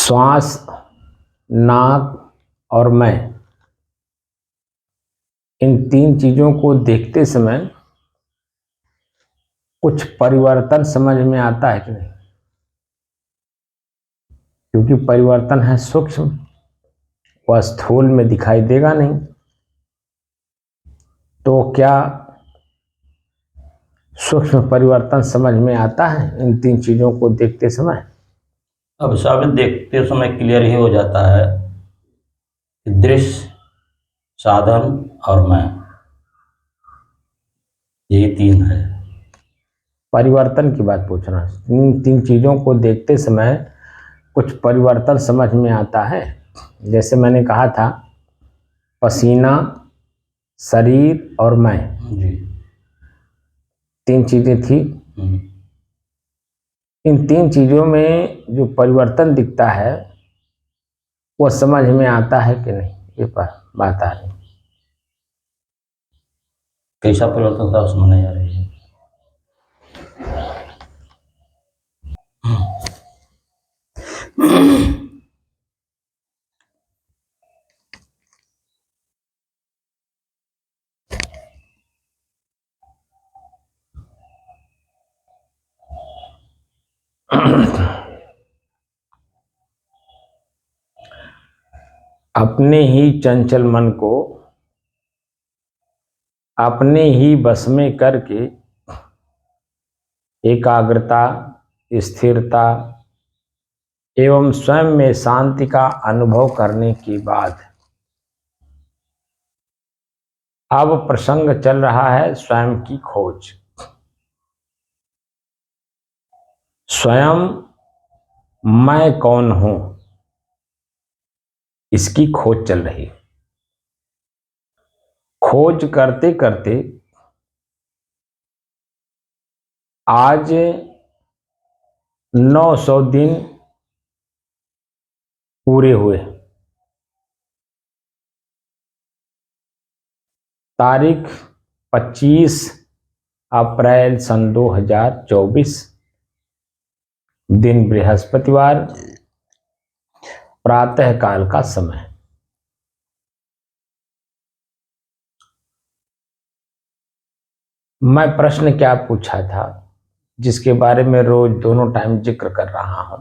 श्वास, नाक और मैं, इन तीन चीजों को देखते समय कुछ परिवर्तन समझ में आता है कि नहीं? क्योंकि परिवर्तन है सूक्ष्म, वह स्थूल में दिखाई देगा नहीं। तो क्या सूक्ष्म परिवर्तन समझ में आता है इन तीन चीजों को देखते समय? अब सब देखते समय क्लियर ही हो जाता है कि दृश्य, साधन और मैं, यही तीन है। परिवर्तन की बात पूछना, इन तीन चीजों को देखते समय कुछ परिवर्तन समझ में आता है। जैसे मैंने कहा था, पसीना, शरीर और मैं, जी। तीन चीजें थी। इन तीन चीजों में जो परिवर्तन दिखता है वो समझ में आता है कि नहीं, ये पर बात आ रही। कैसा परिवर्तन था समझ नहीं आ रही है। अपने ही चंचल मन को अपने ही बस में करके एकाग्रता, स्थिरता एवं स्वयं में शांति का अनुभव करने के बाद अब प्रसंग चल रहा है स्वयं की खोज। स्वयं मैं कौन हूं, इसकी खोज चल रही। खोज करते करते आज 900 दिन पूरे हुए। तारीख 25 अप्रैल सन 2024, दिन बृहस्पतिवार, प्रातः काल का समय। मैं प्रश्न क्या पूछा था जिसके बारे में रोज दोनों टाइम जिक्र कर रहा हूं,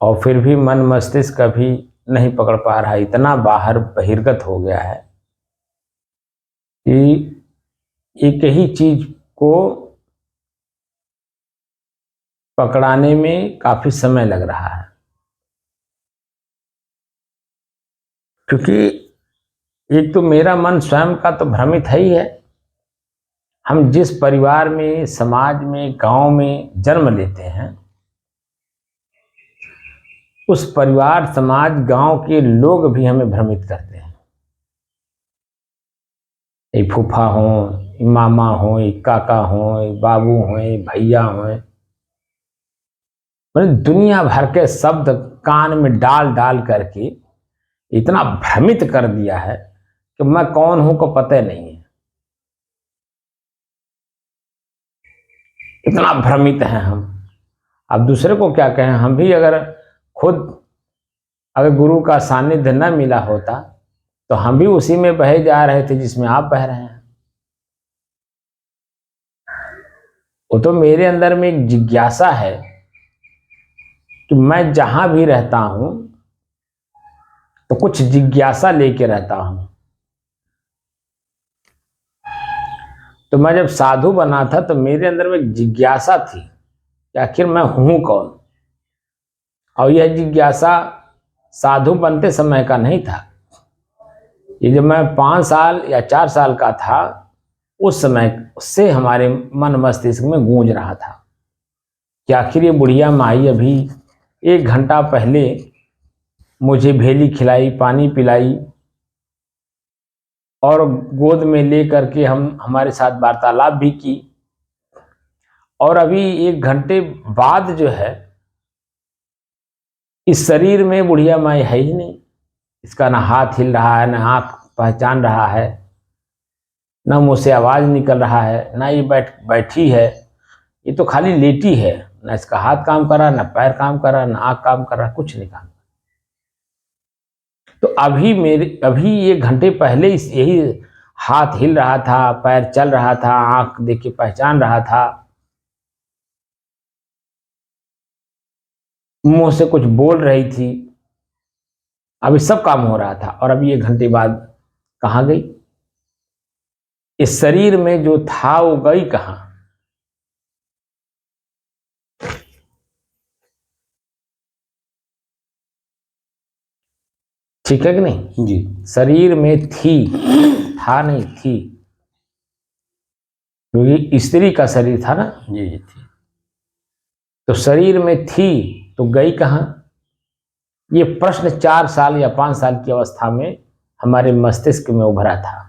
और फिर भी मन मस्तिष्क कभी नहीं पकड़ पा रहा, इतना बाहर बहिर्गत हो गया है कि एक ही चीज को पकड़ाने में काफी समय लग रहा है। क्योंकि एक तो मेरा मन स्वयं का तो भ्रमित है ही है। हम जिस परिवार में, समाज में, गांव में जन्म लेते हैं, उस परिवार, समाज, गांव के लोग भी हमें भ्रमित करते हैं। एक फूफा हो, मामा हो, एक काका हो, एक बाबू हो, एक भैया हो, मैंने दुनिया भर के शब्द कान में डाल डाल करके इतना भ्रमित कर दिया है कि मैं कौन हूं को पता नहीं है। इतना भ्रमित हैं हम। अब दूसरे को क्या कहें? हम भी अगर गुरु का सानिध्य न मिला होता तो हम भी उसी में बहे जा रहे थे जिसमें आप बह रहे हैं। वो तो मेरे अंदर में एक जिज्ञासा है कि मैं जहां भी रहता हूं तो कुछ जिज्ञासा लेके रहता हूं। तो मैं जब साधु बना था तो मेरे अंदर में एक जिज्ञासा थी कि आखिर मैं हूं कौन। और यह जिज्ञासा साधु बनते समय का नहीं था। ये जब मैं 5 साल या 4 साल का था, उस समय से हमारे मन मस्तिष्क में गूंज रहा था कि आखिर ये बुढ़िया माई अभी 1 घंटा पहले मुझे भेली खिलाई, पानी पिलाई और गोद में ले करके हमारे साथ वार्तालाप भी की, और अभी 1 घंटे बाद जो है इस शरीर में बुढ़िया माई है ही नहीं। इसका ना हाथ हिल रहा है, ना आंख पहचान रहा है, ना मुंह से आवाज निकल रहा है, ना ये बैठी है, ये तो खाली लेटी है, ना इसका हाथ काम कर रहा, ना पैर काम कर रहा, ना आँख काम कर रहा, कुछ नहीं काम। तो अभी ये घंटे पहले यही हाथ हिल रहा था, पैर चल रहा था, आँख देख के पहचान रहा था, मुंह से कुछ बोल रही थी, अभी सब काम हो रहा था। और अभी ये घंटे बाद कहाँ गई? इस शरीर में जो था वो गई कहाँ? ठीक है कि नहीं? जी शरीर में थी, था नहीं, थी, क्योंकि स्त्री का शरीर था ना। जी जी थी। तो शरीर में थी तो गई कहाँ? ये प्रश्न 4 साल या 5 साल की अवस्था में हमारे मस्तिष्क में उभरा था,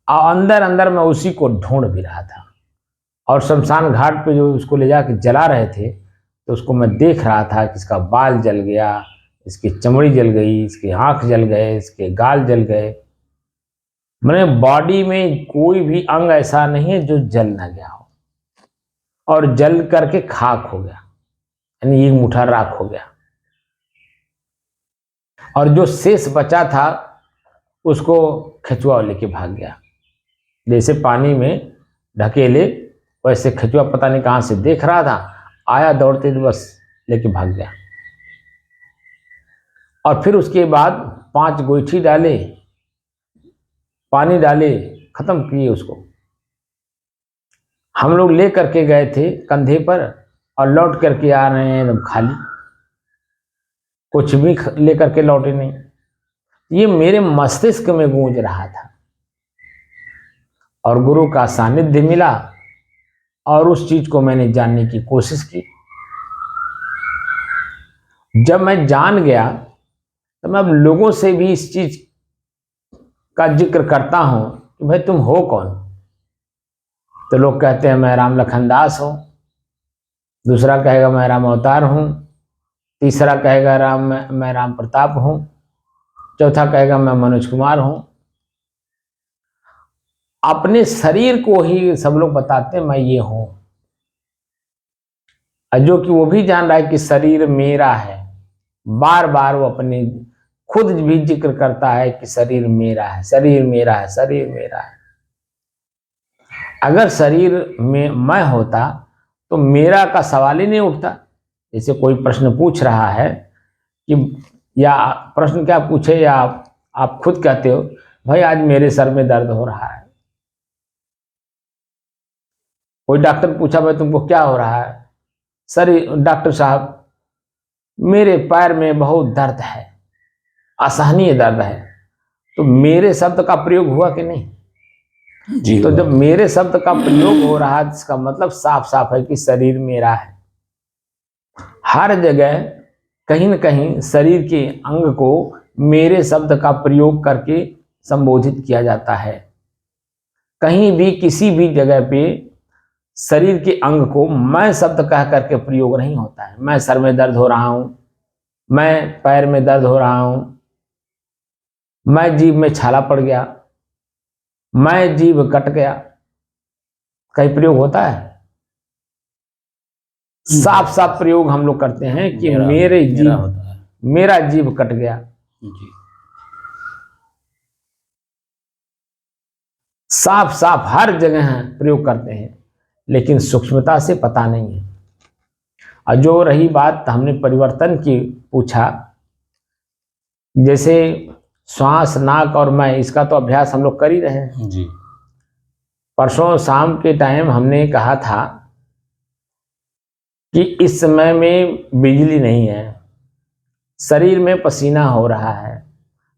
और अंदर अंदर मैं उसी को ढूंढ भी रहा था। और शमशान घाट पे जो उसको ले जाके जला रहे थे, तो उसको मैं देख रहा था कि इसका बाल जल गया, इसकी चमड़ी जल गई, इसके आँख जल गए, इसके गाल जल गए। मैंने बॉडी में कोई भी अंग ऐसा नहीं है जो जल ना गया हो, और जल करके खाक हो गया, यानी एक मुट्ठा राख हो गया। और जो शेष बचा था उसको खिंचुआ लेके भाग गया। जैसे पानी में ढकेले वैसे खिंचुआ पता नहीं कहाँ से देख रहा था, आया दौड़ते तो बस लेके भाग गया। और फिर उसके बाद 5 गोईठी डाले, पानी डाले, खत्म किए उसको। हम लोग ले करके गए थे कंधे पर, और लौट करके आ रहे हैं एकदम खाली, कुछ भी ले करके लौटे नहीं। ये मेरे मस्तिष्क में गूंज रहा था, और गुरु का सानिध्य मिला, और उस चीज को मैंने जानने की कोशिश की। जब मैं जान गया तो मैं अब लोगों से भी इस चीज का जिक्र करता हूं कि भाई तुम हो कौन? तो लोग कहते हैं मैं राम लखनदास हूं, दूसरा कहेगा मैं राम अवतार हूं, तीसरा कहेगा मैं राम प्रताप हूं, चौथा कहेगा मैं मनोज कुमार हूं। अपने शरीर को ही सब लोग बताते हैं मैं ये हूं, जो कि वो भी जान रहा है कि शरीर मेरा है। बार बार वो अपने खुद भी जिक्र करता है कि शरीर मेरा है, शरीर मेरा है, शरीर मेरा है। अगर शरीर में मैं होता तो मेरा का सवाल ही नहीं उठता। जैसे कोई प्रश्न पूछ रहा है कि, या प्रश्न क्या पूछे, या आप खुद कहते हो भाई आज मेरे सर में दर्द हो रहा है। कोई डॉक्टर पूछा भाई तुमको क्या हो रहा है? सर डॉक्टर साहब मेरे पैर में बहुत दर्द है, असहनीय दर्द है। तो मेरे शब्द का प्रयोग हुआ कि नहीं? जी तो जब मेरे शब्द का प्रयोग हो रहा है, इसका मतलब साफ साफ है कि शरीर मेरा है। हर जगह कहीं न कहीं शरीर के अंग को मेरे शब्द का प्रयोग करके संबोधित किया जाता है। कहीं भी किसी भी जगह पे शरीर के अंग को मैं शब्द कह करके प्रयोग नहीं होता है। मैं सर में दर्द हो रहा हूं, मैं पैर में दर्द हो रहा हूं, मैं जीभ में छाला पड़ गया, मैं जीभ कट गया, कहीं प्रयोग होता है? साफ साफ प्रयोग हम लोग करते हैं कि मेरा जीभ कट गया। जी साफ साफ हर जगह प्रयोग करते हैं, लेकिन सूक्ष्मता से पता नहीं है। और जो रही बात हमने परिवर्तन की पूछा, जैसे श्वास, नाक और मैं, इसका तो अभ्यास हम लोग कर ही रहे हैं। जी परसों शाम के टाइम हमने कहा था कि इस समय में बिजली नहीं है, शरीर में पसीना हो रहा है,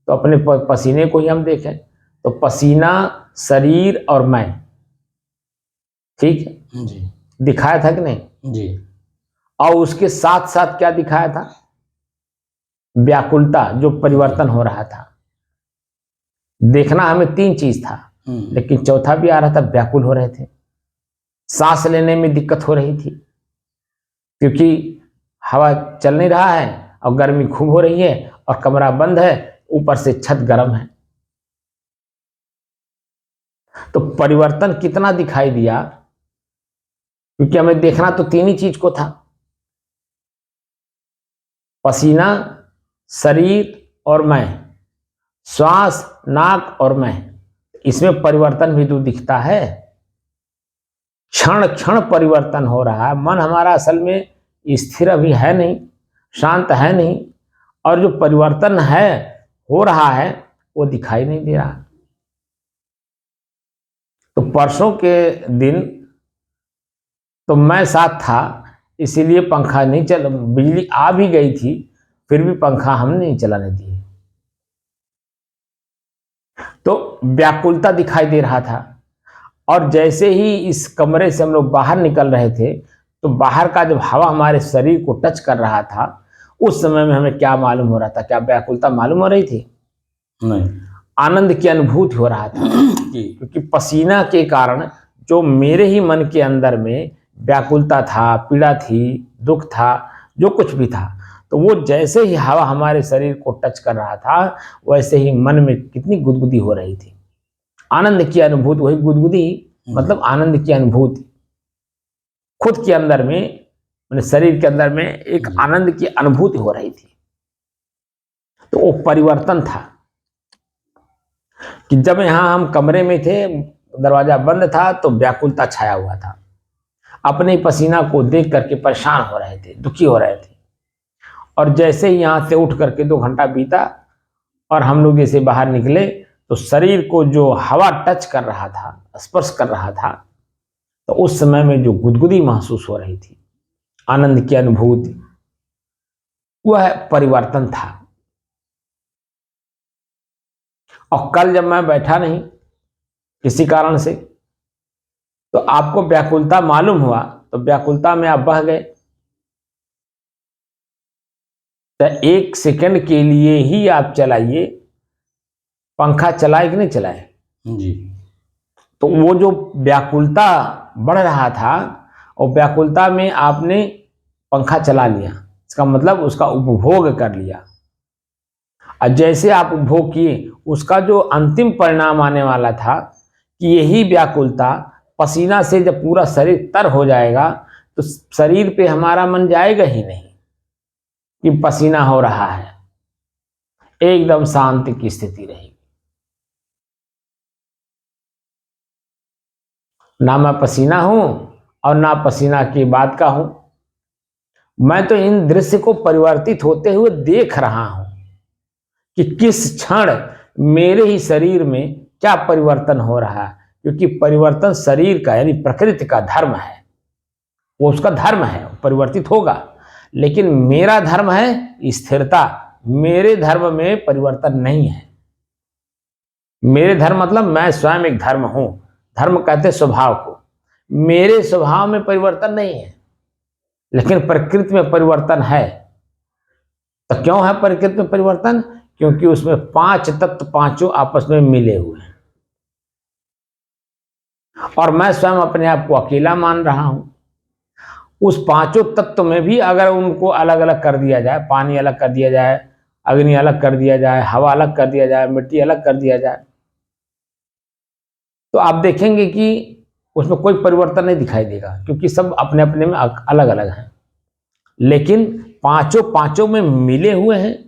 तो अपने पसीने को ही हम देखें। तो पसीना, शरीर और मैं, ठीक है, जी दिखाया था कि नहीं? जी और उसके साथ साथ क्या दिखाया था? व्याकुलता, जो परिवर्तन हो रहा था। देखना हमें 3 चीज था, लेकिन चौथा भी आ रहा था, व्याकुल हो रहे थे। सांस लेने में दिक्कत हो रही थी, क्योंकि हवा चल नहीं रहा है और गर्मी खूब हो रही है, और कमरा बंद है, ऊपर से छत गर्म है। तो परिवर्तन कितना दिखाई दिया? क्योंकि हमें देखना तो तीन ही चीज को था, पसीना, शरीर और मैं, श्वास, नाक और मैं। इसमें परिवर्तन भी तो दिखता है, क्षण क्षण परिवर्तन हो रहा है। मन हमारा असल में स्थिर अभी है नहीं, शांत है नहीं, और जो परिवर्तन है हो रहा है वो दिखाई नहीं दे रहा। तो परसों के दिन तो मैं साथ था, इसीलिए पंखा नहीं चल, बिजली आ भी गई थी फिर भी पंखा हम नहीं चलाने दिए। तो व्याकुलता दिखाई दे रहा था, और जैसे ही इस कमरे से हम लोग बाहर निकल रहे थे तो बाहर का जब हवा हमारे शरीर को टच कर रहा था, उस समय में हमें क्या मालूम हो रहा था? क्या व्याकुलता मालूम हो रही थी? नहीं, आनंद की अनुभूति हो रहा था। क्योंकि पसीना के कारण जो मेरे ही मन के अंदर में व्याकुलता था, पीड़ा थी, दुख था, जो कुछ भी था, तो वो जैसे ही हवा हमारे शरीर को टच कर रहा था वैसे ही मन में कितनी गुदगुदी हो रही थी। आनंद की अनुभूति, वही गुदगुदी मतलब आनंद की अनुभूति, खुद के अंदर में, मैंने शरीर के अंदर में एक आनंद की अनुभूति हो रही थी। तो वो परिवर्तन था कि जब यहां हम कमरे में थे, दरवाजा बंद था, तो व्याकुलता छाया हुआ था। अपने पसीना को देख करके परेशान हो रहे थे, दुखी हो रहे थे। और जैसे ही यहां से उठ करके 2 घंटा बीता और हम लोग जैसे बाहर निकले, तो शरीर को जो हवा टच कर रहा था, स्पर्श कर रहा था, तो उस समय में जो गुदगुदी महसूस हो रही थी, आनंद की अनुभूति, वह परिवर्तन था। और कल जब मैं बैठा नहीं किसी कारण से, तो आपको व्याकुलता मालूम हुआ, तो व्याकुलता में आप बह गए। तो 1 सेकंड के लिए ही आप चलाइए, पंखा चलाए कि नहीं चलाए जी, तो वो जो व्याकुलता बढ़ रहा था, और व्याकुलता में आपने पंखा चला लिया, इसका मतलब उसका उपभोग कर लिया। और जैसे आप उपभोग किए, उसका जो अंतिम परिणाम आने वाला था कि यही व्याकुलता पसीना से जब पूरा शरीर तर हो जाएगा, तो शरीर पे हमारा मन जाएगा ही नहीं कि पसीना हो रहा है, एकदम शांति की स्थिति रहेगी। ना मैं पसीना हूं और ना पसीना की बात का हूं, मैं तो इन दृश्य को परिवर्तित होते हुए देख रहा हूं कि किस क्षण मेरे ही शरीर में क्या परिवर्तन हो रहा है। क्योंकि परिवर्तन शरीर का यानी प्रकृति का धर्म है, वो उसका धर्म है, परिवर्तित होगा। लेकिन मेरा धर्म है स्थिरता, मेरे धर्म में परिवर्तन नहीं है। मेरे धर्म मतलब मैं स्वयं एक धर्म हूं, धर्म कहते स्वभाव को, मेरे स्वभाव में परिवर्तन नहीं है, लेकिन प्रकृति में परिवर्तन है। तो क्यों है प्रकृति में परिवर्तन? क्योंकि उसमें 5 तत्व पांचों आपस में मिले हुए हैं, और मैं स्वयं अपने आप को अकेला मान रहा हूं। उस 5 तत्व में भी अगर उनको अलग अलग कर दिया जाए, पानी अलग कर दिया जाए, अग्नि अलग कर दिया जाए, हवा अलग कर दिया जाए, मिट्टी अलग कर दिया जाए, तो आप देखेंगे कि उसमें कोई परिवर्तन नहीं दिखाई देगा, क्योंकि सब अपने अपने में अलग अलग हैं। लेकिन पांचों में मिले हुए हैं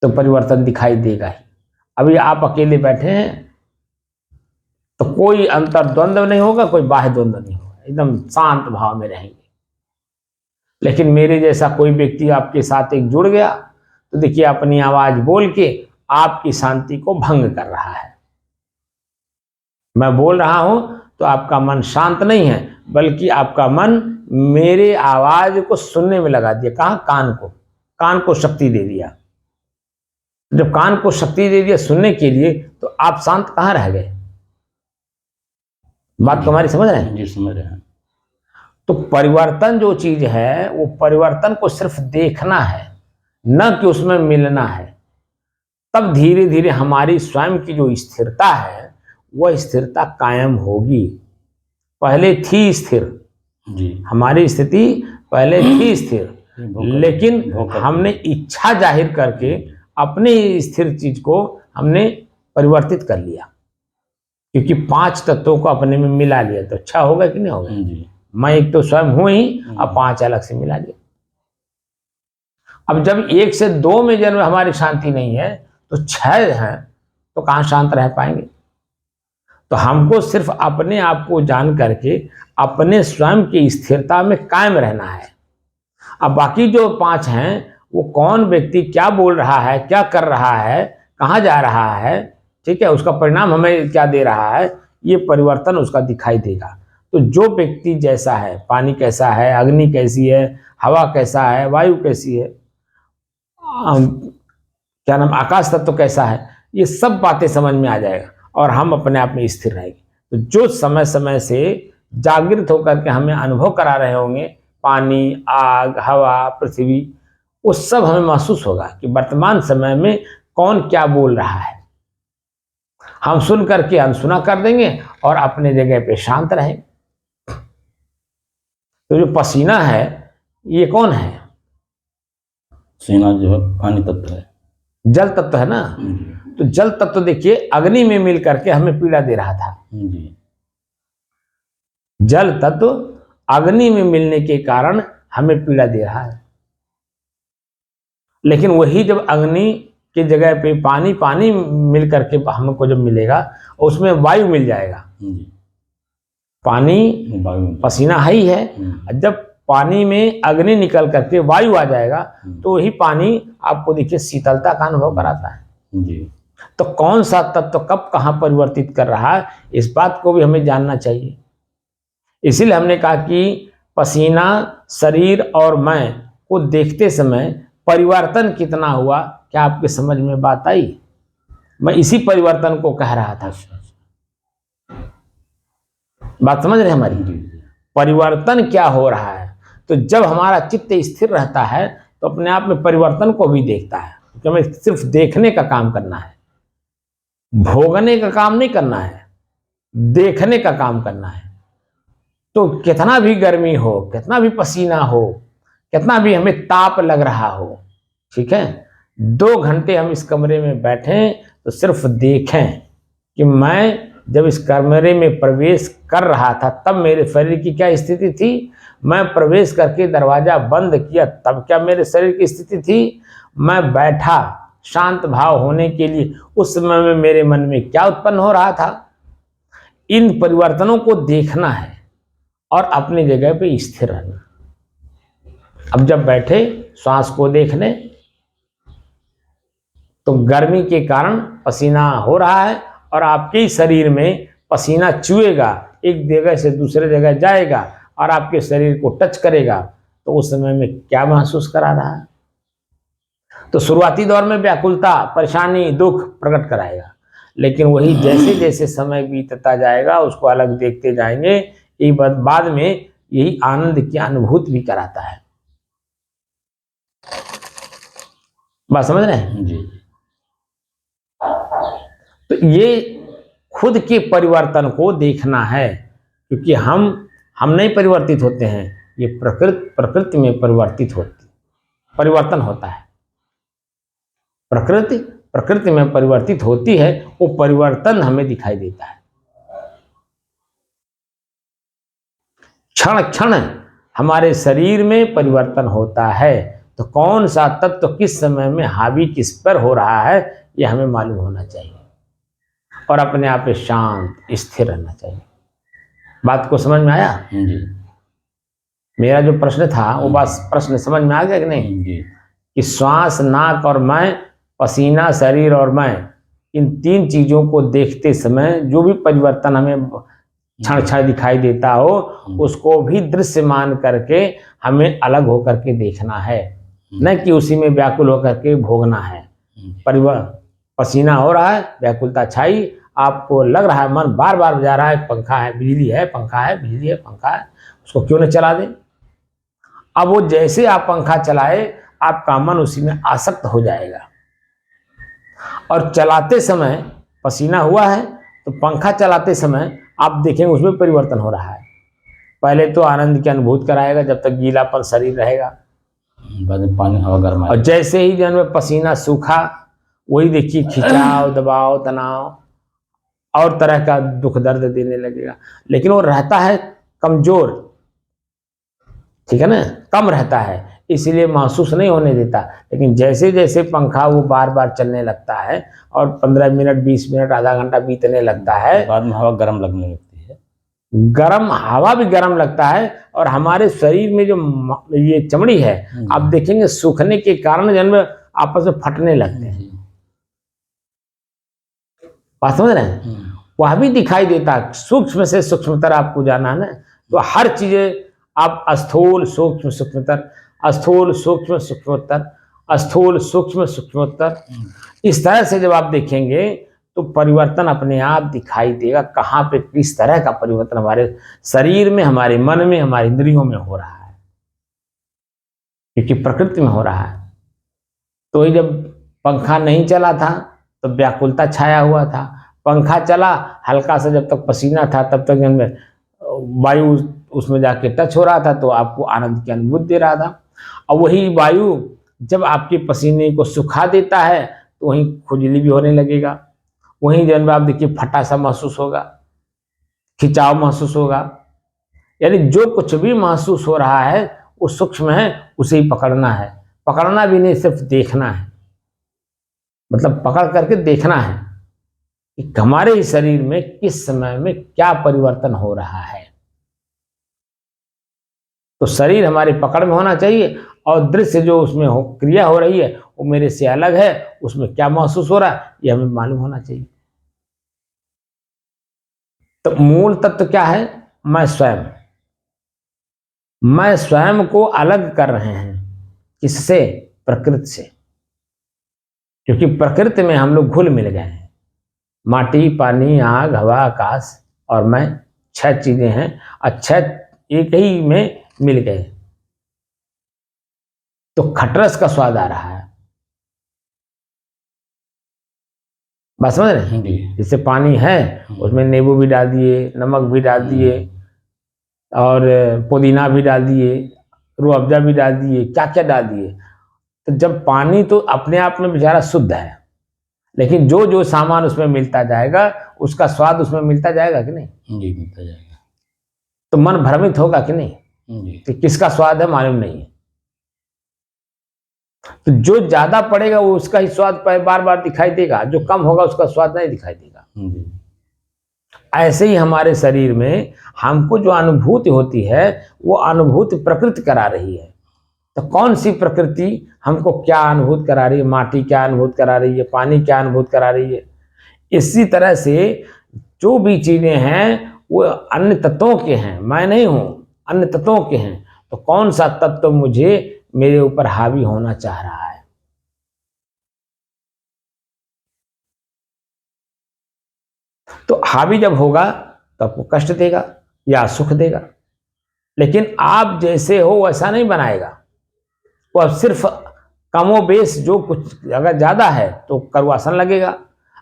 तो परिवर्तन दिखाई देगा ही। अभी आप अकेले बैठे हैं तो कोई अंतर द्वंद्व नहीं होगा, कोई बाह्य द्वंद्व नहीं होगा, एकदम शांत भाव में रहेंगे। लेकिन मेरे जैसा कोई व्यक्ति आपके साथ एक जुड़ गया तो देखिए अपनी आवाज बोल के आपकी शांति को भंग कर रहा है। मैं बोल रहा हूं तो आपका मन शांत नहीं है, बल्कि आपका मन मेरे आवाज को सुनने में लगा दिया। कहां? कान को शक्ति दे दिया। जब कान को शक्ति दे दिया सुनने के लिए, तो आप शांत कहां रह गए? बात तुम्हारी समझ रहे हैं? जी समझ रहे हैं। तो परिवर्तन जो चीज है, वो परिवर्तन को सिर्फ देखना है, न कि उसमें मिलना है। तब धीरे धीरे हमारी स्वयं की जो स्थिरता है, वह स्थिरता कायम होगी। पहले थी स्थिर, जी, हमारी स्थिति पहले थी स्थिर, लेकिन हमने इच्छा जाहिर करके अपनी स्थिर चीज को हमने परिवर्तित कर लिया। क्योंकि 5 तत्वों को अपने में मिला लिया तो अच्छा होगा कि नहीं होगा। जी। मैं एक तो स्वयं हूं ही, अब 5 अलग से मिला लिया। अब जब 1 से 2 में जन्म हमारी शांति नहीं है तो 6 हैं तो कहाँ शांत रह पाएंगे। तो हमको सिर्फ अपने आप को जान करके अपने स्वयं की स्थिरता में कायम रहना है। अब बाकी जो 5 हैं वो कौन व्यक्ति क्या बोल रहा है, क्या कर रहा है, कहाँ जा रहा है, ठीक है, उसका परिणाम हमें क्या दे रहा है, ये परिवर्तन उसका दिखाई देगा। तो जो व्यक्ति जैसा है, पानी कैसा है, अग्नि कैसी है, हवा कैसा है, वायु कैसी है, क्या नाम आकाश तत्व कैसा है, ये सब बातें समझ में आ जाएगा और हम अपने आप में स्थिर रहेंगे। तो जो समय समय से जागृत होकर के हमें अनुभव करा रहे होंगे, पानी, आग, हवा, पृथ्वी, वो सब हमें महसूस होगा कि वर्तमान समय में कौन क्या बोल रहा है। हम सुन करके अनसुना कर देंगे और अपने जगह पे शांत रहेंगे। तो जो पसीना है ये कौन है? पसीना जो है पानी तत्व है, जल तत्व है ना। तो जल तत्व देखिए अग्नि में मिल करके हमें पीड़ा दे रहा था। जी। जल तत्व अग्नि में मिलने के कारण हमें पीड़ा दे रहा है, लेकिन वही जब अग्नि की जगह पे पानी पानी मिल करके हमको जब मिलेगा उसमें वायु मिल जाएगा। पानी पसीना है ही है, जब पानी में अग्नि निकल करके वायु आ जाएगा तो वही पानी आपको देखिए शीतलता का अनुभव कराता है। जी। तो कौन सा तत्व कब कहाँ परिवर्तित कर रहा है इस बात को भी हमें जानना चाहिए। इसीलिए हमने कहा कि पसीना, शरीर और मैं को देखते समय परिवर्तन कितना हुआ, क्या आपके समझ में बात आई? मैं इसी परिवर्तन को कह रहा था। बात समझ रहे हमारी? परिवर्तन क्या हो रहा है। तो जब हमारा चित्त स्थिर रहता है तो अपने आप में परिवर्तन को भी देखता है, क्योंकि हमें सिर्फ देखने का काम करना है, भोगने का काम नहीं करना है, देखने का काम करना है। तो कितना भी गर्मी हो, कितना भी पसीना हो, कितना भी हमें ताप लग रहा हो, ठीक है, 2 घंटे हम इस कमरे में बैठें तो सिर्फ देखें कि मैं जब इस कमरे में प्रवेश कर रहा था तब मेरे शरीर की क्या स्थिति थी, मैं प्रवेश करके दरवाजा बंद किया तब क्या मेरे शरीर की स्थिति थी, मैं बैठा शांत भाव होने के लिए उस समय में मेरे मन में क्या उत्पन्न हो रहा था। इन परिवर्तनों को देखना है और अपनी जगह पे स्थिर रहना। अब जब बैठे श्वास को देख लें तो गर्मी के कारण पसीना हो रहा है और आपके शरीर में पसीना चुएगा, एक जगह से दूसरे जगह जाएगा और आपके शरीर को टच करेगा, तो उस समय में क्या महसूस करा रहा है। तो शुरुआती दौर में व्याकुलता, परेशानी, दुख प्रकट कराएगा, लेकिन वही जैसे जैसे समय बीतता जाएगा उसको अलग देखते जाएंगे, ये बाद में यही आनंद की अनुभूति भी कराता है। बात समझ रहे हैं जी। तो ये खुद के परिवर्तन को देखना है, क्योंकि हम नहीं परिवर्तित होते हैं, ये प्रकृति में परिवर्तन होता है। प्रकृति में परिवर्तित होती है, वो परिवर्तन हमें दिखाई देता है। क्षण क्षण हमारे शरीर में परिवर्तन होता है, तो कौन सा तत्व किस समय में हावी किस पर हो रहा है ये हमें मालूम होना चाहिए और अपने आप में शांत स्थिर रहना चाहिए। बात को समझ में आया? जी। मेरा जो प्रश्न था वो प्रश्न समझ में आ गया कि नहीं? जी। कि श्वास, नाक और मैं, पसीना, शरीर और मैं, इन 3 चीजों को देखते समय जो भी परिवर्तन हमें क्षण क्षण दिखाई देता हो उसको भी दृश्य मान करके हमें अलग होकर के देखना है, न कि उसी में व्याकुल होकर के भोगना है। पसीना हो रहा है, व्याकुलता छाई, आपको लग रहा है मन बार बार बजा रहा है पंखा है, बिजली है, पंखा है, बिजली है, पंखा है, उसको क्यों न चला दें। अब वो जैसे आप पंखा चलाए आपका मन उसी में आसक्त हो जाएगा, और चलाते समय पसीना हुआ है तो पंखा चलाते समय आप देखेंगे उसमें परिवर्तन हो रहा है। पहले तो आनंद की अनुभूति कराएगा जब तक गीलापन शरीर रहेगा, बाद में पानी हवा गर्म, और जैसे ही जन में पसीना सूखा वही देखिए खिंचाव, दबाव, तनाव, और तरह का दुख दर्द देने लगेगा। लेकिन वो रहता है कमजोर, ठीक है ना, कम रहता है, इसलिए महसूस नहीं होने देता। लेकिन जैसे जैसे पंखा वो बार बार चलने लगता है और 15 मिनट 20 मिनट आधा घंटा बीतने लगता है, बाद में हवा गर्म लगने लगती है। गर्म हवा भी गर्म लगता है और हमारे शरीर में जो ये चमड़ी है, आप देखेंगे सूखने के कारण जन्म आपस में फटने लगते हैं। बात समझ रहे हैं? वह भी दिखाई देता है, सूक्ष्म से सूक्ष्मतर आपको जाना है ना। तो हर चीजें आप स्थूल सूक्ष्म सूक्ष्मतर, स्थूल सूक्ष्म सूक्ष्मतर, स्थूल सूक्ष्म सूक्ष्मतर, इस तरह से जब आप देखेंगे तो परिवर्तन अपने आप दिखाई देगा। कहाँ पे किस तरह का परिवर्तन हमारे शरीर में, हमारे मन में, हमारे इंद्रियों में हो रहा है, क्योंकि प्रकृति में हो रहा है। तो ये जब पंखा नहीं चला था तो व्याकुलता छाया हुआ था, पंखा चला हल्का सा, जब तक पसीना था तब तक जब वायु उसमें जाके टच हो रहा था तो आपको आनंद की अनुभूति दे रहा था। और वही वायु जब आपके पसीने को सुखा देता है तो वहीं खुजली भी होने लगेगा, वहीं जब आप देखिए फटा सा महसूस होगा, खिंचाव महसूस होगा। यानी जो कुछ भी महसूस हो रहा है वो सूक्ष्म है, उसे ही पकड़ना है। पकड़ना भी नहीं, सिर्फ देखना है, मतलब पकड़ करके देखना है कि हमारे ही शरीर में किस समय में क्या परिवर्तन हो रहा है। तो शरीर हमारे पकड़ में होना चाहिए और दृश्य जो उसमें हो, क्रिया हो रही है, वो मेरे से अलग है, उसमें क्या महसूस हो रहा है ये हमें मालूम होना चाहिए। तो मूल तत्व क्या है? मैं स्वयं। मैं स्वयं को अलग कर रहे हैं, किससे? प्रकृति से। क्योंकि प्रकृति में हम लोग घुल मिल गए हैं। माटी, पानी, आग, हवा, आकाश और मैं, 6 चीजें हैं और 6 एक ही में मिल गए, तो खटरस का स्वाद आ रहा है। बात समझ रहे हैं? जैसे पानी है उसमें नींबू भी डाल दिए, नमक भी डाल दिए और पुदीना भी डाल दिए, रूह अफ़ज़ा भी डाल दिए, क्या क्या डाल दिए। तो जब पानी तो अपने आप में बेचारा शुद्ध है, लेकिन जो जो सामान उसमें मिलता जाएगा उसका स्वाद उसमें मिलता जाएगा कि नहीं? जी, मिलता जाएगा। तो मन भ्रमित होगा कि नहीं कि किसका स्वाद है मालूम नहीं है। तो जो ज्यादा पड़ेगा वो उसका ही स्वाद बार बार दिखाई देगा, जो कम होगा उसका स्वाद नहीं दिखाई देगा। ऐसे ही हमारे शरीर में हमको जो अनुभूति होती है वो अनुभूति प्रकृति करा रही है। तो कौन सी प्रकृति हमको क्या अनुभूत करा रही है? माटी क्या अनुभूत करा रही है, पानी क्या अनुभूत करा रही है। इसी तरह से जो भी चीजें हैं वो अन्य तत्वों के हैं, मैं नहीं हूं, अन्य तत्वों के हैं। तो कौन सा तत्व मुझे मेरे ऊपर हावी होना चाह रहा है? तो हावी जब होगा तो आपको कष्ट देगा या सुख देगा। लेकिन आप जैसे हो वैसा नहीं बनाएगा, वो अब सिर्फ कमोबेश, जो कुछ अगर ज्यादा है तो करुआसन लगेगा,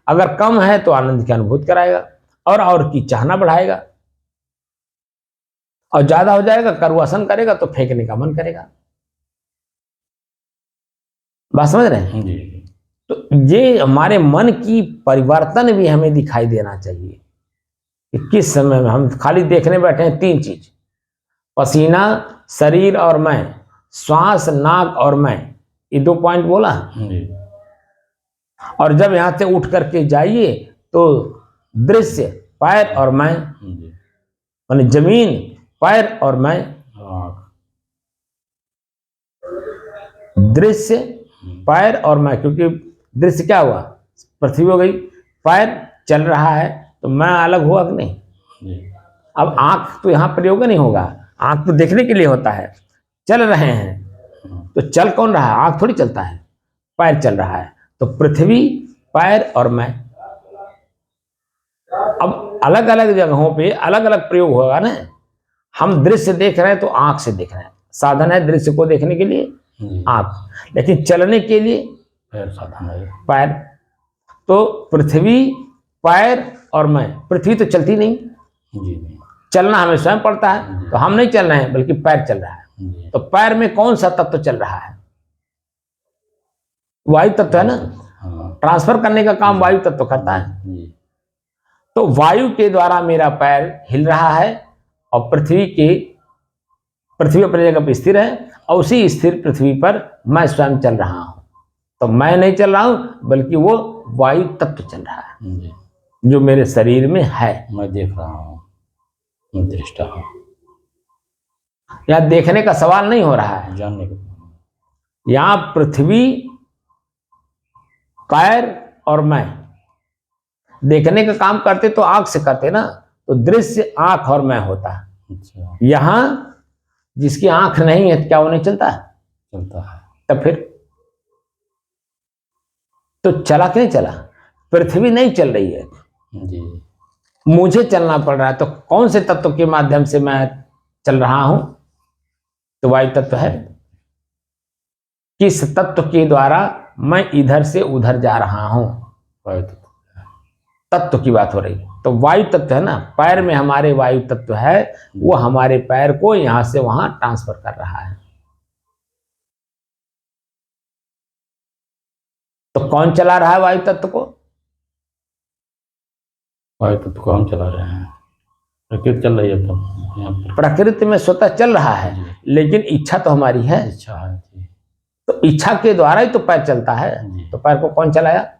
अगर कम है तो आनंद की अनुभूति कराएगा और की चाहना बढ़ाएगा, और ज्यादा हो जाएगा करुआसन करेगा तो फेंकने का मन करेगा। बात समझ रहे हैं? तो ये हमारे मन की परिवर्तन भी हमें दिखाई देना चाहिए कि किस समय में हम खाली देखने बैठे हैं। 3 चीज, पसीना, शरीर और मैं, श्वास, नाक और मैं, ये 2 पॉइंट बोला। और जब यहां से उठ करके जाइए तो दृश्य, पैर और मैं, माने जमीन, पैर और मैं, दृश्य, पैर और मैं। क्योंकि दृश्य क्या हुआ? पृथ्वी हो गई, पैर चल रहा है तो मैं अलग हुआ कि नहीं? अब आंख तो यहां प्रयोग नहीं होगा, आंख तो देखने के लिए होता है। चल रहे हैं तो चल कौन रहा है? आंख थोड़ी चलता है, पैर चल रहा है। तो पृथ्वी, पैर और मैं। अब अलग अलग जगहों पे अलग अलग प्रयोग होगा ना। हम दृश्य देख रहे हैं तो आंख से देख रहे हैं, साधन है दृश्य को देखने के लिए आंख, लेकिन चलने के लिए पैर साधन है, पैर। तो पृथ्वी, पैर और मैं। पृथ्वी तो चलती नहीं, चलना हमें स्वयं पड़ता है, तो हम नहीं चल रहे हैं बल्कि पैर चल रहा है। तो पैर में कौन सा तत्व चल रहा है? वायु तत्व है ना, ट्रांसफर करने का काम वायु तत्व करता है। तो वायु के द्वारा मेरा पैर हिल रहा है और पृथ्वी अपनी जगह पर स्थिर है और उसी स्थिर पृथ्वी पर मैं स्वयं चल रहा हूं। तो मैं नहीं चल रहा हूं बल्कि वो वायु तत्व चल रहा है जी। जो मेरे शरीर में है। मैं देख रहा हूँ, मैं दृष्टा हूँ। यहां देखने का सवाल नहीं हो रहा है, जानने का। यहां पृथ्वी, पैर और मैं देखने का काम करते तो आंख से करते ना, तो दृश्य आंख और मैं होता है। अच्छा। यहां जिसकी आंख नहीं है क्या वो नहीं चलता है? चलता है। तब फिर तो चला कि नहीं चला? पृथ्वी नहीं चल रही है, जी। मुझे चलना पड़ रहा है। तो कौन से तत्व के माध्यम से मैं चल रहा हूं? तो वायु तत्व है। किस तत्व के द्वारा मैं इधर से उधर जा रहा हूं? वायु तत्व। तत्व की बात हो रही है। तो वायु तत्व है ना, पैर में हमारे वायु तत्व है, वो हमारे पैर को यहां से वहां ट्रांसफर कर रहा है। तो कौन चला रहा है वायु तत्व को? वायु तत्व को हम चला रहे हैं, प्रकृति चल रही है। तो यहाँ पर प्रकृति में स्वतः चल रहा है, लेकिन इच्छा तो हमारी है। इच्छा है जी। तो इच्छा के द्वारा ही तो पैर चलता है। जी। तो पैर को कौन चलाया?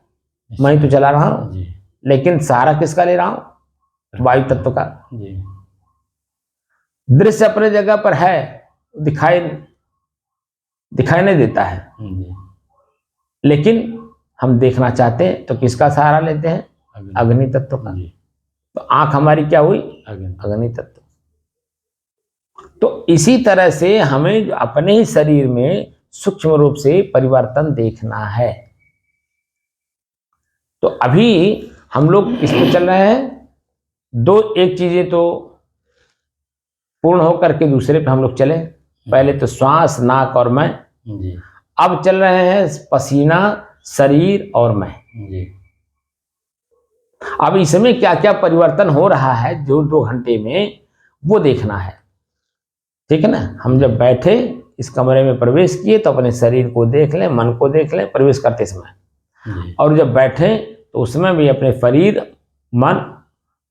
मैं ही तो चला रहा हूं। जी। लेकिन सहारा किसका ले रहा हूं? वायु तत्व का। जी। दृश्य अपने जगह पर है, दिखाई नहीं देता है, जी। लेकिन हम देखना चाहते हैं तो किसका सहारा लेते हैं? अग्नि तत्व का। जी। तो आंख हमारी क्या हुई? अग्नि तत्व। तो इसी तरह से हमें अपने ही शरीर में सूक्ष्म रूप से परिवर्तन देखना है। तो अभी हम लोग किस पे चल रहे हैं? एक चीजें तो पूर्ण होकर के दूसरे पे हम लोग चले। पहले तो श्वास, नाक और मैं। जी। अब चल रहे हैं पसीना, शरीर और मैं। जी। अब इसमें क्या क्या परिवर्तन हो रहा है जो 2 घंटे में, वो देखना है। ठीक है ना? हम जब बैठे इस कमरे में प्रवेश किए तो अपने शरीर को देख लें, मन को देख लें प्रवेश करते समय, और जब बैठे तो उसमें भी अपने शरीर, मन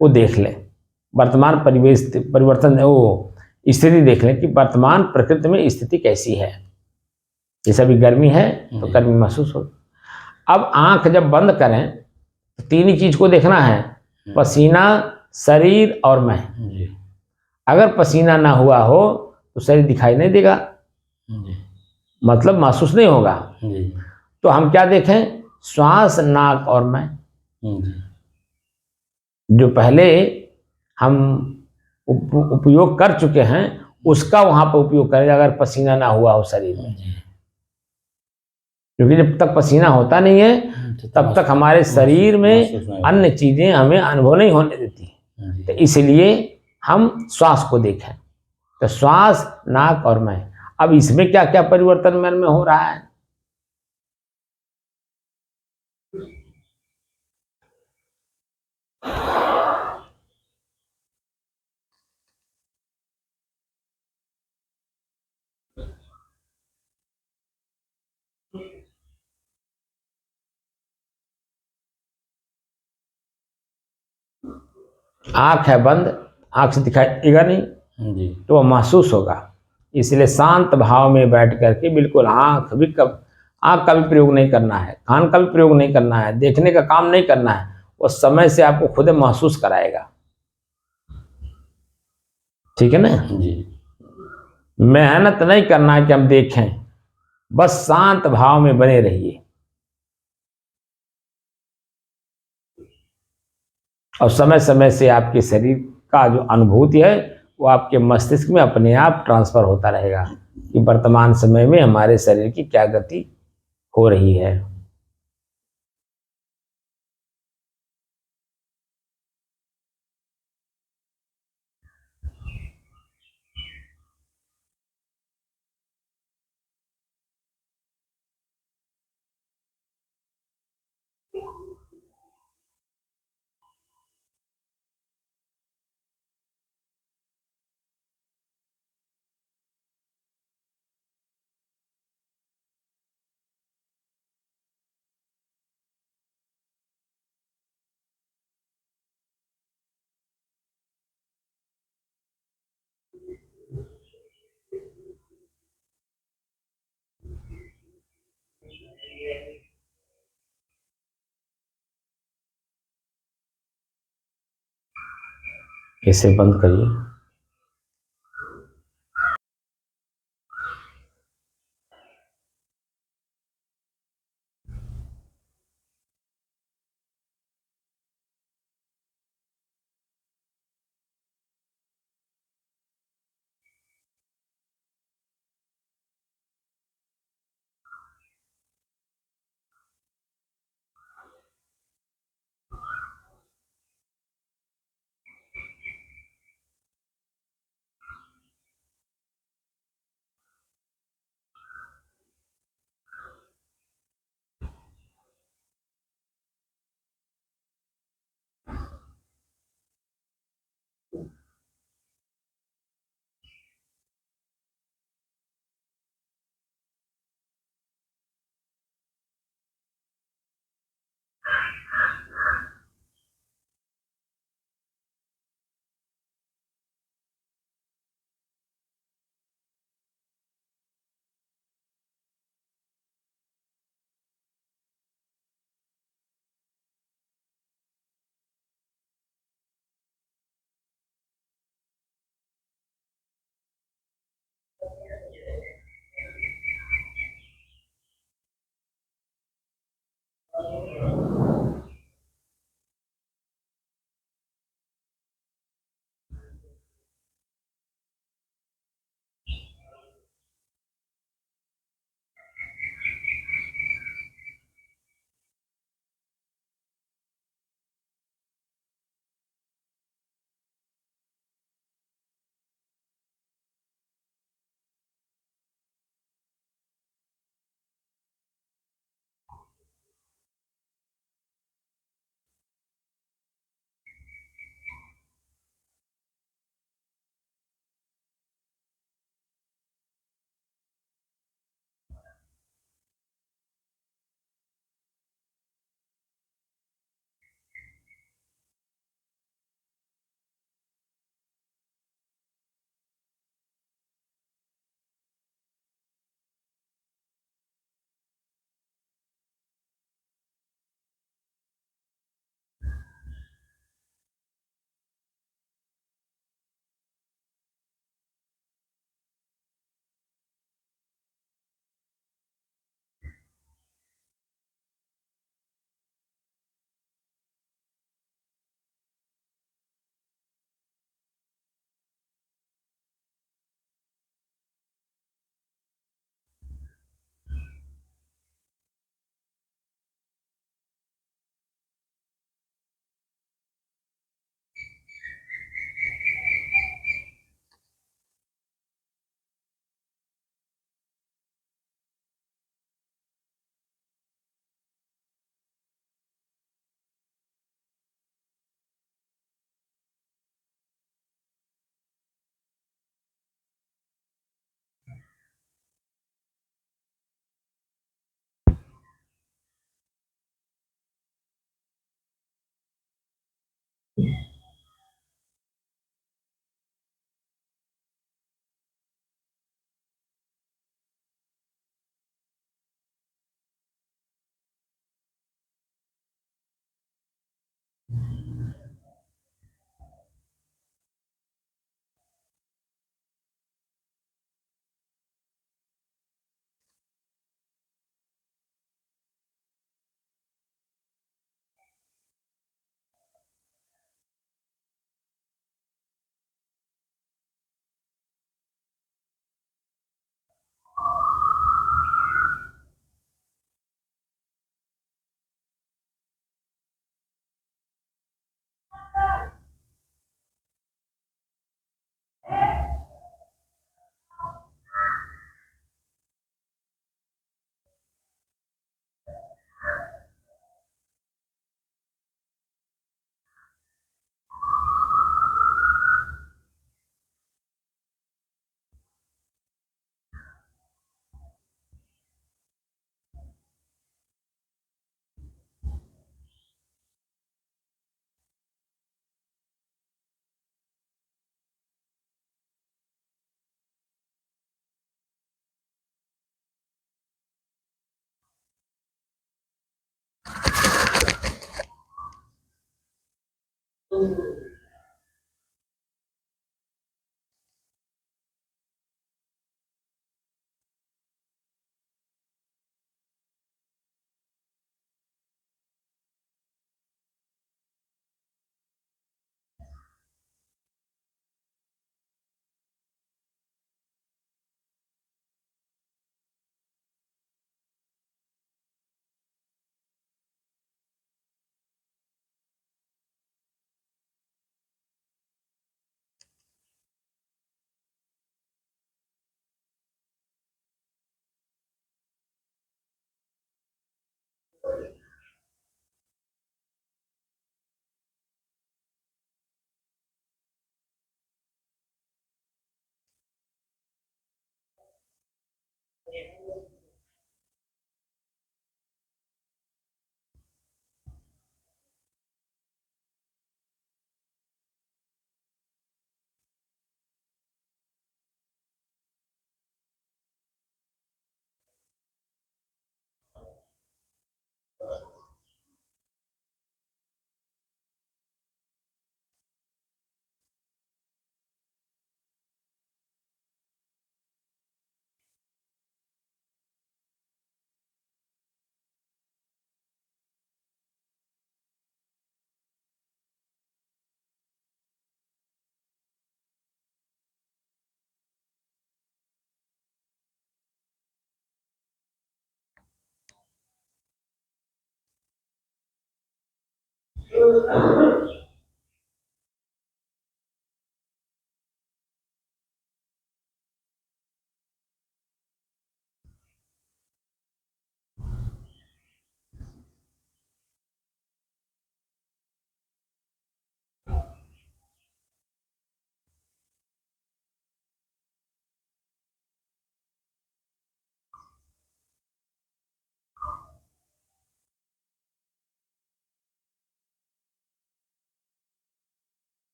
को देख लें। वर्तमान परिवेश परिवर्तन, वो स्थिति देख लें कि वर्तमान प्रकृति में स्थिति कैसी है। जैसे अभी गर्मी है तो गर्मी महसूस हो। अब आंख जब बंद करें तो 3 ही चीज को देखना है, पसीना, शरीर और मैं। अगर पसीना ना हुआ हो तो शरीर दिखाई नहीं देगा, मतलब महसूस नहीं होगा। तो हम क्या देखें? श्वास, नाक और मैं। जो पहले हम उपयोग कर चुके हैं उसका वहां पर उपयोग करें अगर पसीना ना हुआ हो शरीर में। क्योंकि जब तक पसीना होता नहीं है तब तक हमारे शरीर में अन्य चीजें हमें अनुभव नहीं होने देती। तो इसलिए हम श्वास को देखें। तो श्वास, नाक और मैं। अब इसमें क्या क्या परिवर्तन मन में हो रहा है? आंख है बंद, आंख से दिखाई देगा नहीं जी, तो वह महसूस होगा। इसलिए शांत भाव में बैठ करके बिल्कुल आंख का भी प्रयोग नहीं करना है, कान का भी प्रयोग नहीं करना है, देखने का काम नहीं करना है। वो समय से आपको खुद महसूस कराएगा। ठीक है ना जी? मेहनत नहीं करना है कि हम देखें, बस शांत भाव में बने रहिए और समय समय से आपके शरीर का जो अनुभूति है वो आपके मस्तिष्क में अपने आप ट्रांसफर होता रहेगा कि वर्तमान समय में हमारे शरीर की क्या गति हो रही है। इसे बंद करिए।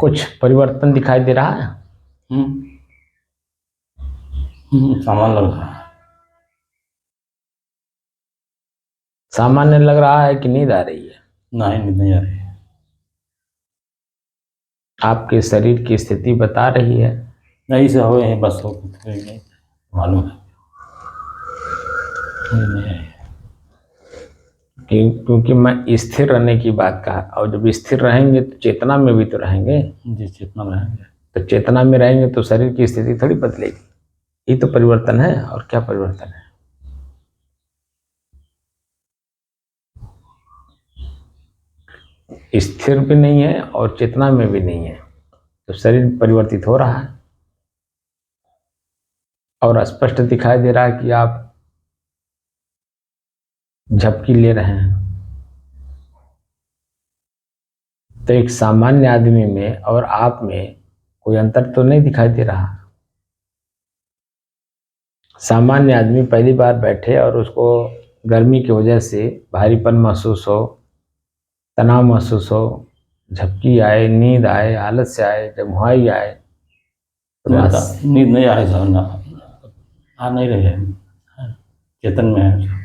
कुछ परिवर्तन दिखाई दे रहा है? सामान लग रहा है। सामान्य लग रहा है कि नींद आ रही है? नहीं, नींद नहीं आ रही है। आपके शरीर की स्थिति बता रही है। नहीं से हुए हैं, बस हो नहीं मालूम है। नींद नहीं आई है। क्योंकि मैं स्थिर रहने की बात कहा, और जब स्थिर रहेंगे तो चेतना में भी तो रहेंगे। जी, चेतना में रहेंगे। तो चेतना में रहेंगे तो शरीर की स्थिति थोड़ी बदलेगी। ये तो परिवर्तन है, और क्या परिवर्तन है? स्थिर भी नहीं है और चेतना में भी नहीं है, तो शरीर परिवर्तित हो रहा है। और स्पष्ट दिखाई दे रहा है कि आप झपकी ले रहे हैं। तो एक सामान्य आदमी में और आप में कोई अंतर तो नहीं दिखाई दे रहा। सामान्य आदमी पहली बार बैठे और उसको गर्मी की वजह से भारीपन महसूस हो, तनाव महसूस हो, झपकी आए, नींद आए, आलस्य आए, जमुहाई आए, तो नींद नहीं आ रही समझ ना आ नहीं रही है, चेतन में है।